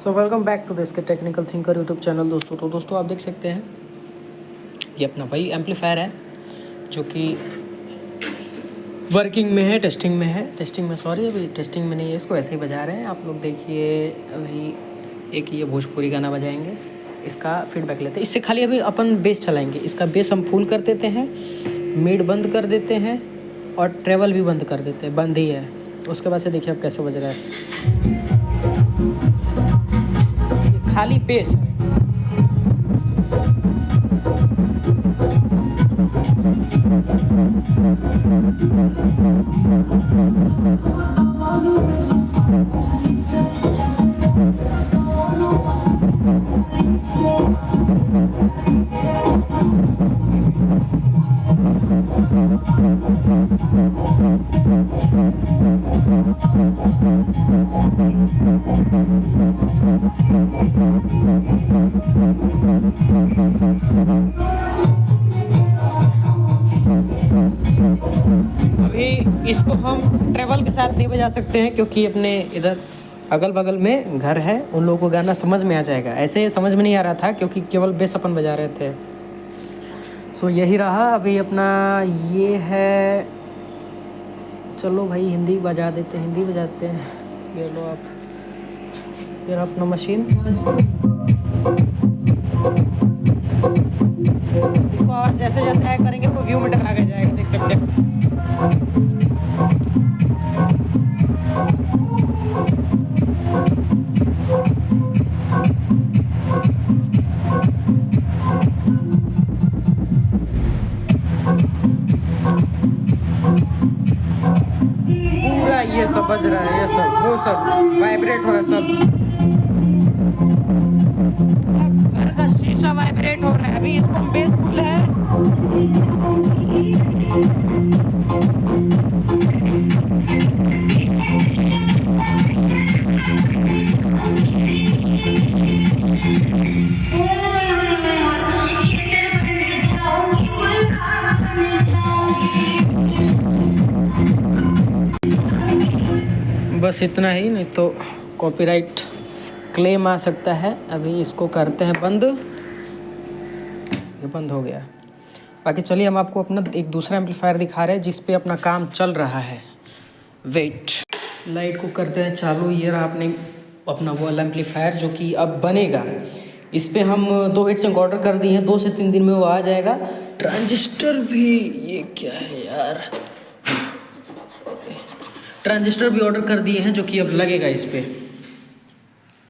So welcome back to this K technical thinker YouTube channel दोस्तों। तो दोस्तों आप देख सकते हैं ये अपना वही एम्पलीफायर है जो कि वर्किंग में है, टेस्टिंग में है, अभी टेस्टिंग में नहीं है, इसको ऐसे ही बजा रहे हैं आप लोग। देखिए अभी एक ये भोजपुरी गाना बजाएंगे, इसका फीडबैक लेते हैं। इससे खाली अभी अपन बेस चलाएंगे, इसका बेस हम फुल कर देते हैं, मिड बंद कर देते हैं और ट्रेवल भी बंद कर देते हैं, बंद ही है। उसके बाद से देखिए अब कैसे बज रहा है, खाली बेस है। अभी इसको हम ट्रेवल के साथ नहीं बजा सकते हैं क्योंकि अपने इधर अगल बगल में घर है, उन लोगों को गाना समझ में आ जाएगा। ऐसे समझ में नहीं आ रहा था क्योंकि केवल बेस अपन बजा रहे थे। सो यही रहा अभी अपना ये है। चलो भाई हिंदी बजा देते हैं, हिंदी बजाते हैं। ये लो आप, ये अपना मशीन, इसको और जैसे जैसे ऐड करेंगे तो व्यू मीटर आगे जाएगा, देख सकते हैं। पूरा ये सब बज रहा है, ये सब वो सब वाइब्रेट हो रहा है, सब घर का शीशा वाइब्रेट हो रहा है। अभी इसको बेस फुल है, बस इतना ही, नहीं तो कॉपीराइट क्लेम आ सकता है। अभी इसको करते हैं बंद, ये बंद हो गया। बाकी चलिए हम आपको अपना एक दूसरा एम्पलीफायर दिखा रहे हैं जिस पे अपना काम चल रहा है। वेट, लाइट को करते हैं चालू। ये रहा अपने अपना वो वाला एम्पलीफायर जो कि अब बनेगा। इस पे हम 2 हीट सिंक ऑर्डर कर दिए हैं, 2 से 3 दिन में वो आ जाएगा। ट्रांजिस्टर भी, ये क्या है यार, ट्रांजिस्टर भी ऑर्डर कर दिए हैं जो कि अब लगेगा इस पे।